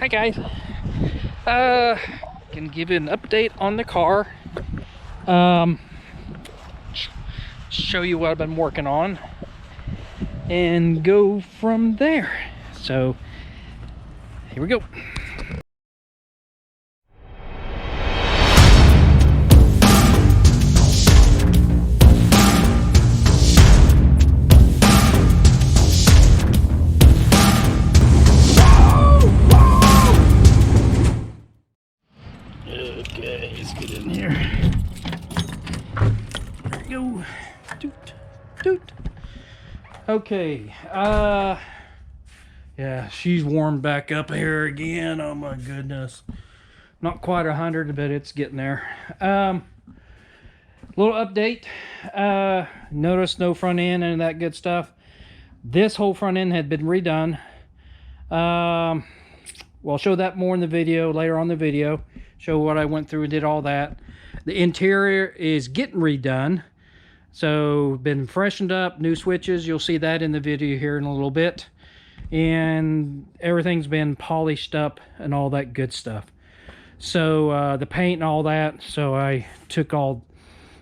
Hi guys. Can give you an update on the car. Show you what I've been working on and go from there. So here we go. Okay, let's get in here. There we go. Toot, toot. Okay, yeah, she's warmed back up here again. Oh my goodness. Not quite 100, but it's getting there. Little update. Notice no front end and that good stuff. This whole front end had been redone. Well, I'll show that more in the video, later on in the video. Show what I went through and did all that. The interior is getting redone. So, been freshened up, new switches. You'll see that in the video here in a little bit. And everything's been polished up and all that good stuff. So, the paint and all that. So, I took all,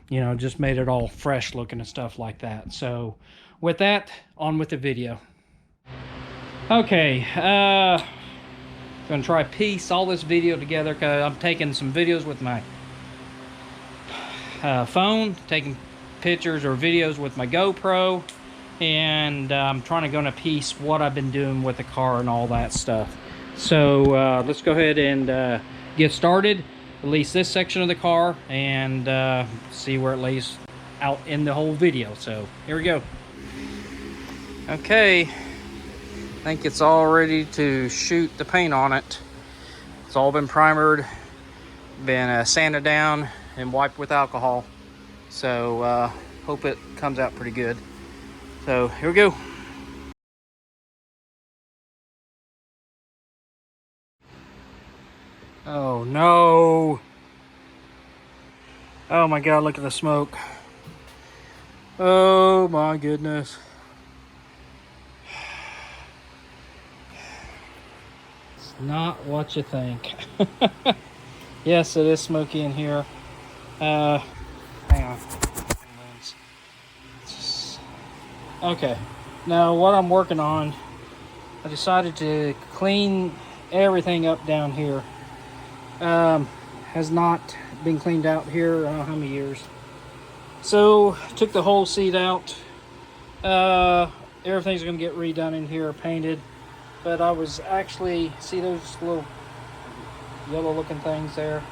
you know, just made it all fresh looking and stuff like that. So, with that, on with the video. Okay, gonna try to piece all this video together because I'm taking some videos with my phone, taking pictures or videos with my GoPro, and I'm gonna piece what I've been doing with the car and all that stuff. So let's go ahead and get started, at least this section of the car, and see where it lays out in the whole video. So here we go. Okay, I think it's all ready to shoot the paint on it. It's all been primered, been sanded down and wiped with alcohol. So hope it comes out pretty good. So here we go. Oh no. Oh my God, look at the smoke. Oh my goodness. Not what you think. Yes, it is smoky in here. Hang on. Okay, now what I'm working on, I decided to clean everything up down here. Has not been cleaned out here, I don't know how many years. So took the whole seat out. Everything's gonna get redone in here, painted. But I was actually, see those little yellow looking things there?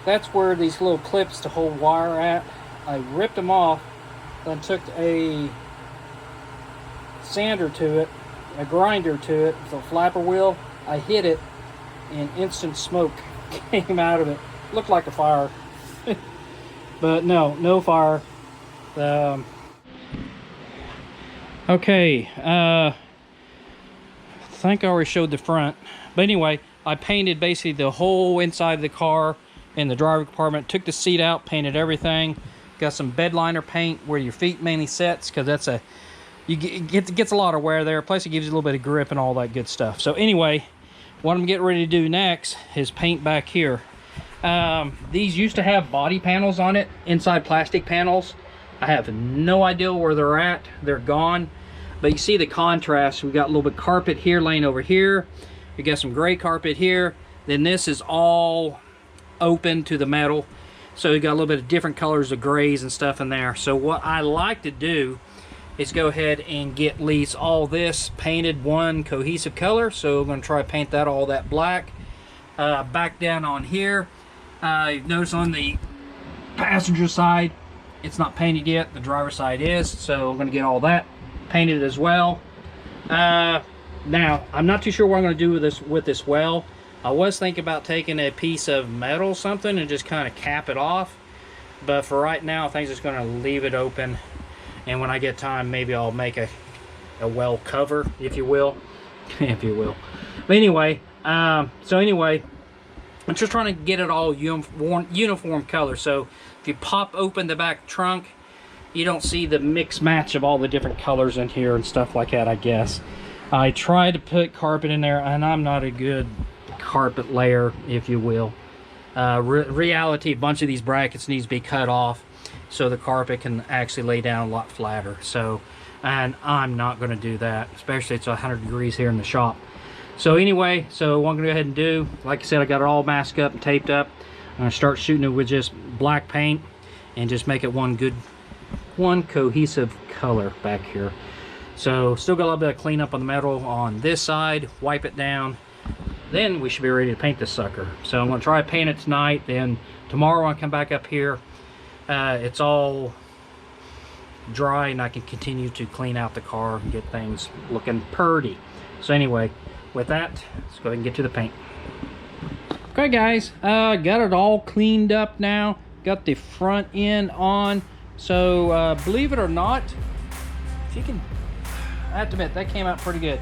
That's where these little clips to hold wire at. I ripped them off, then took a sander to it, a grinder to it, with a flapper wheel. I hit it and instant smoke came out of it. Looked like a fire. But no fire. Okay, I think I already showed the front, but anyway, I painted basically the whole inside of the car and the driver compartment. Took the seat out, painted everything. Got some bed liner paint where your feet mainly sets, because that's it gets a lot of wear there. Plus it gives you a little bit of grip and all that good stuff. So anyway, what I'm getting ready to do next is paint back here. These used to have body panels on it, inside plastic panels. I have no idea where they're at. They're gone. But you see the contrast. We got a little bit of carpet here laying over here. We got some gray carpet here. Then this is all open to the metal. So you got a little bit of different colors of grays and stuff in there. So what I like to do is go ahead and get at least all this painted one cohesive color. So I'm going to try to paint that all that black. Back down on here. Notice on the passenger side, it's not painted yet. The driver's side is. So I'm going to get all that painted as well. Now I'm not too sure what I'm going to do with this well. I was thinking about taking a piece of metal or something and just kind of cap it off, but for right now I think I'm just going to leave it open, and when I get time maybe I'll make a well cover, if you will. If you will. But anyway, so anyway, I'm just trying to get it all uniform color. So if you pop open the back trunk, you don't see the mix match of all the different colors in here and stuff like that, I guess. I tried to put carpet in there, and I'm not a good carpet layer, if you will. Reality, a bunch of these brackets needs to be cut off so the carpet can actually lay down a lot flatter. So, and I'm not going to do that, especially it's 100 degrees here in the shop. So anyway, so what I'm going to go ahead and do, like I said, I got it all masked up and taped up. I'm going to start shooting it with just black paint and just make it one cohesive color back here. So still got a little bit of cleanup on the metal on this side, wipe it down, then we should be ready to paint this sucker. So I'm going to try to paint it tonight, then tomorrow when I come back up here, it's all dry and I can continue to clean out the car and get things looking purty. So anyway, with that, let's go ahead and get to the paint. Okay guys, got it all cleaned up now. Got the front end on. So believe it or not, if you can, I have to admit that came out pretty good.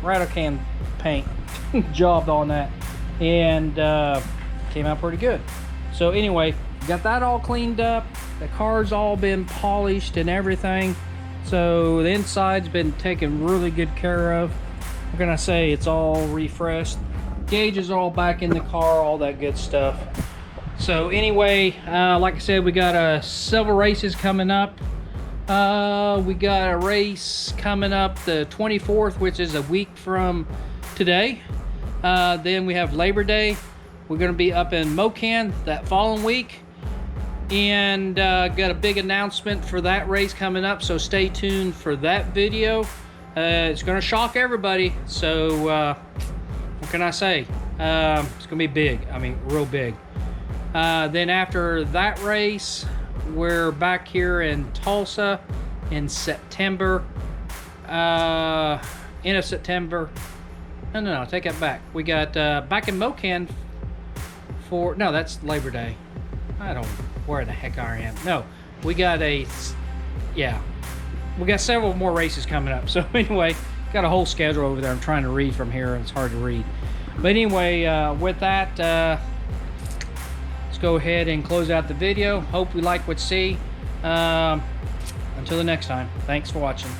Rattle can paint job on that, and came out pretty good. So anyway, got that all cleaned up. The car's all been polished and everything. So the inside's been taken really good care of. What can I say? It's all refreshed. Gauges are all back in the car, all that good stuff. So anyway, like I said, we got several races coming up. We got a race coming up the 24th, which is a week from today. Then we have Labor Day. We're going to be up in Mocan that following week. And got a big announcement for that race coming up, so stay tuned for that video. It's going to shock everybody. So what can I say? It's going to be big. I mean, real big. Then after that race, we're back here in Tulsa in September. End of September. No, take that back. We got back in Mocan for, no, that's Labor Day. I don't know where the heck I am. No, we got we got several more races coming up. So anyway, got a whole schedule over there. I'm trying to read from here and it's hard to read. But anyway, with that, let's go ahead and close out the video. Hope you like what you see. Until the next time, thanks for watching.